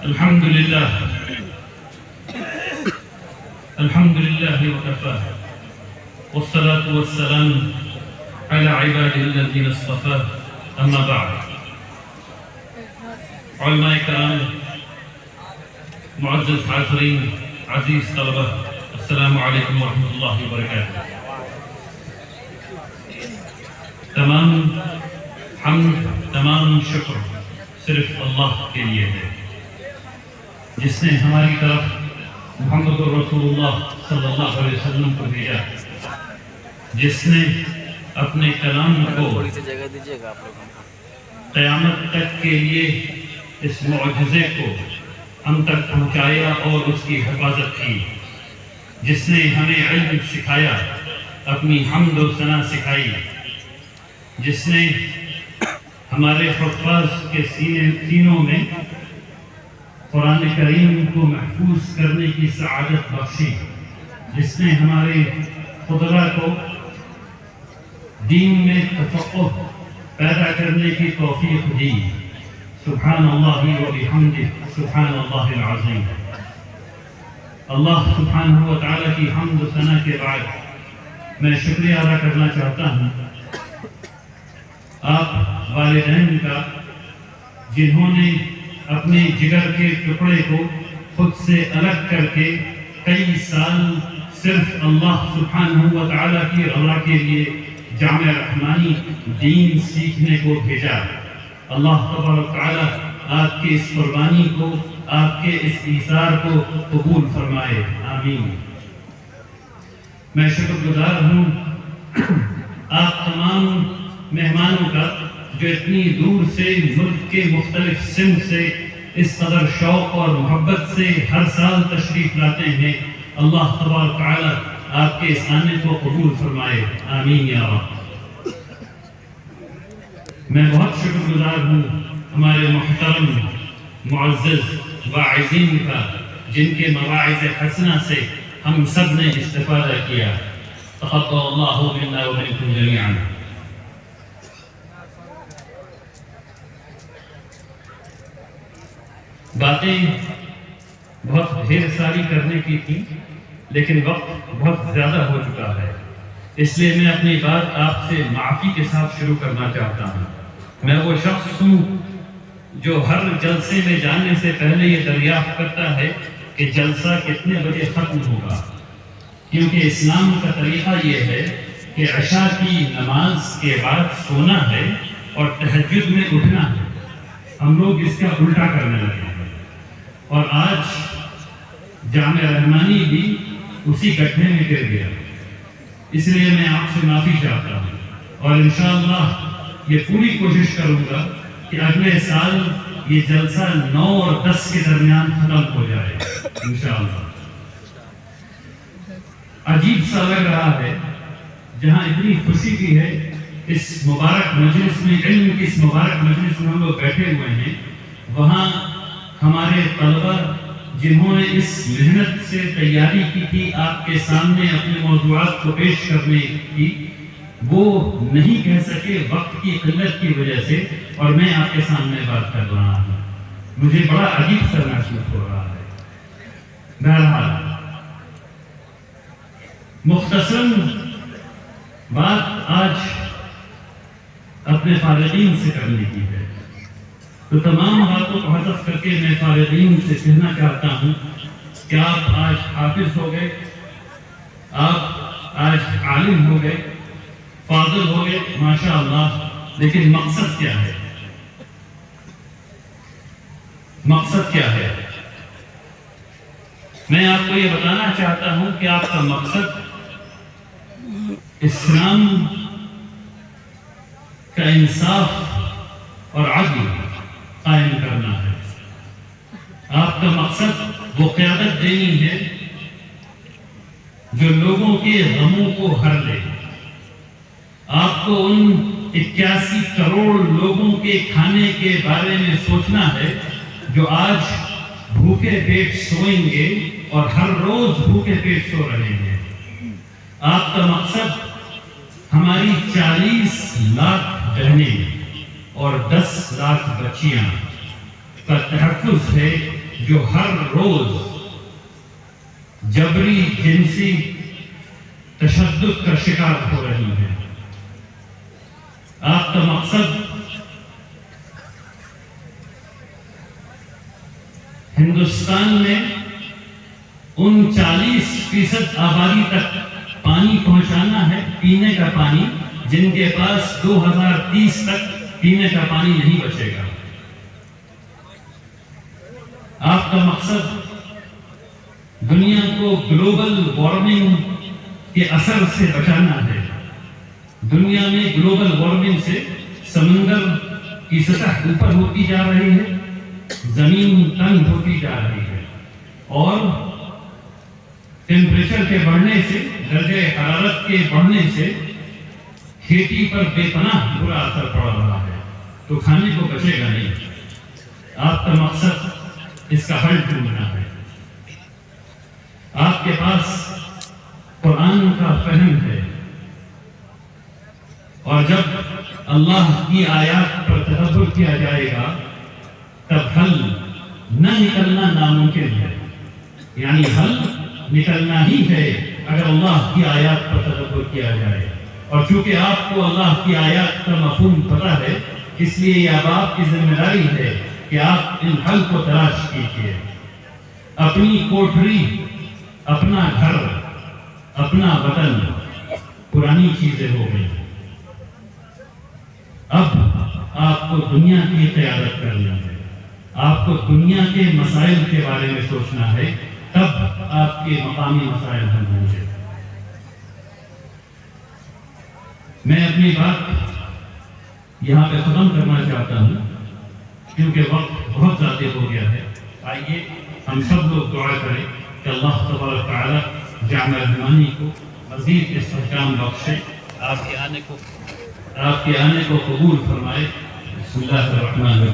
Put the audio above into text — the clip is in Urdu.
الحمد لله وكفى والصلاة والسلام على عباده الذين اصطفى أما بعد. علماء کرام، معزز حاضرین، عزیز طلبہ، السلام علیکم ورحمۃ اللہ وبرکاتہ۔ تمام حمد، تمام شکر صرف اللہ کے لیے ہے، جس نے ہماری طرف محمد رسول اللہ صلی اللہ علیہ وسلم کو بھیجا، جس نے اپنے کلام کو قیامت تک کے لیے اس معجزے کو ہم تک پہنچایا اور اس کی حفاظت کی، جس نے ہمیں علم سکھایا، اپنی حمد و ثنا سکھائی، جس نے ہمارے حفاظ کے سینوں میں قرآن کریم کو محفوظ کرنے کی سعادت بخشی، جس نے ہمارے خطبہ کو دین میں تفقہ پیدا کرنے کی توفیق دی۔ سبحان اللہ و بحمدہ، سبحان اللہ العظیم۔ اللہ سبحانہ و تعالیٰ کی حمد و ثنا کے بعد میں شکریہ ادا کرنا چاہتا ہوں آپ والدین کا، جنہوں نے اپنے جگر کے ٹکڑے کو خود سے الگ کر کے کئی سال صرف اللہ سبحانہ و تعالیٰ کی رضا کے لیے جامع رحمانی دین سیکھنے کو بھیجا۔ اللہ تبارک تعالیٰ آپ کی اس قربانی کو، آپ کے اس ایثار کو قبول فرمائے، آمین۔ میں شکر گزار ہوں آپ تمام مہمانوں کا جو اتنی دور سے ملک کے مختلف سمت سے اس قدر شوق اور محبت سے ہر سال تشریف لاتے ہیں۔ اللہ تبارک تعالیٰ آپ کے اس آنے کو قبول فرمائے، آمین یا رب۔ میں بہت شکر گزار ہوں ہمارے محترم معزز واعظین کا، جن کے مواعظ حسنہ سے ہم سب نے استفادہ کیا۔ تقبل اللہ منا ومنکم جمیعا۔ باتیں بہت ڈھیر ساری کرنے کی تھی، لیکن وقت بہت زیادہ ہو چکا ہے، اس لیے میں اپنی بات آپ سے معافی کے ساتھ شروع کرنا چاہتا ہوں۔ میں وہ شخص ہوں جو ہر جلسے میں جانے سے پہلے یہ دریافت کرتا ہے کہ جلسہ کتنے بجے ختم ہوگا، کیونکہ اسلام کا طریقہ یہ ہے کہ عشاء کی نماز کے بعد سونا ہے اور تہجد میں اٹھنا ہے۔ ہم لوگ اس کا الٹا کرنے لگے ہیں، اور آج جامع رحمانی بھی اسی گڈھے میں گر گیا۔ اس لیے میں آپ سے معافی چاہتا ہوں، اور انشاءاللہ یہ پوری کوشش کروں گا کہ اگلے سال یہ جلسہ 9 اور 10 کے درمیان ختم ہو جائے انشاءاللہ۔ عجیب سا لگ رہا ہے، جہاں اتنی خوشی بھی ہے اس مبارک مجلس میں، علم کی اس مبارک مجلس میں ہم لوگ بیٹھے ہوئے ہیں، وہاں ہمارے طلبہ جنہوں نے اس محنت سے تیاری کی تھی آپ کے سامنے اپنے موضوعات کو پیش کرنے کی، وہ نہیں کہہ سکے وقت کی قلت کی وجہ سے، اور میں آپ کے سامنے بات کر رہا ہوں۔ مجھے بڑا عجیب سا محسوس ہو رہا ہے۔ بہرحال مختصر بات آج اپنے فارغین سے کرنے کی ہے، تو تمام باتوں کو حذف کر کے میں فارغین سے کہنا چاہتا ہوں کہ آپ آج حافظ ہو گئے، آپ آج عالم ہو گئے، فاضل ہو گئے، ماشاءاللہ، لیکن مقصد کیا ہے؟ مقصد کیا ہے؟ میں آپ کو یہ بتانا چاہتا ہوں کہ آپ کا مقصد اسلام کا انصاف اور عدل قائم کرنا ہے۔ آپ کا مقصد وہ قیادت دینی ہے جو لوگوں کے غموں کو ہر لے۔ آپ کو ان 81 کروڑ لوگوں کے کھانے کے بارے میں سوچنا ہے جو آج بھوکے پیٹ سوئیں گے اور ہر روز بھوکے پیٹ سو رہے ہیں۔ آپ کا مقصد ہماری 40 لاکھ بہنیں اور 10 لاکھ بچیاں کا تحفظ ہے جو ہر روز جبری جنسی تشدد کا شکار ہو رہی ہیں. آپ کا مقصد ہندوستان میں ان 40% آبادی تک پانی پہنچانا ہے، پینے کا پانی، جن کے پاس 2030 تک پینے کا پانی نہیں بچے گا. آپ کا مقصد دنیا کو گلوبل وارمنگ کے اثر سے بچانا ہے. دنیا میں گلوبل وارمنگ سے سمندر کی سطح اوپر ہوتی جا رہی ہے، زمین تنگ ہوتی جا رہی ہے، اور ٹیمپریچر کے بڑھنے سے، درجہ حرارت کے بڑھنے سے کھیتی پر بے پناہ برا اثر پڑ رہا ہے. تو کھانے کو بچے گا نہیں. آپ کا مقصد اس کا حل ڈھونڈنا ہے. آپ کے پاس قرآن کا فہم ہے، اور جب اللہ کی آیات پر تدبر کیا جائے گا تب حل نہ نکلنا ناممکن ہے. یعنی حل نکلنا ہی ہے اگر اللہ کی آیات پر تدبر کیا جائے. اور چونکہ آپ کو اللہ کی آیات کا مفہوم پتہ ہے، اس لیے یہ اب آپ کی ذمہ داری ہے کہ آپ ان حل کو تلاش کیجیے. اپنی کوٹھری، اپنا گھر، اپنا وطن پرانی چیزیں ہو گئی. اب آپ کو دنیا کی قیادت کرنا ہے. آپ کو دنیا کے مسائل کے بارے میں سوچنا ہے، تب آپ کے مقامی مسائل حل ہوں گے. میں اپنی بات یہاں پہ ختم کرنا چاہتا ہوں کیونکہ وقت بہت زیادہ ہو گیا ہے. آئیے ہم سب لوگ دعا کریں کہ اللہ تبارک تعالی جامع رحمانی کو مزید استحکام بخشے، آپ کے آنے کو قبول فرمائے. بسم اللہ الرحمن الرحیم.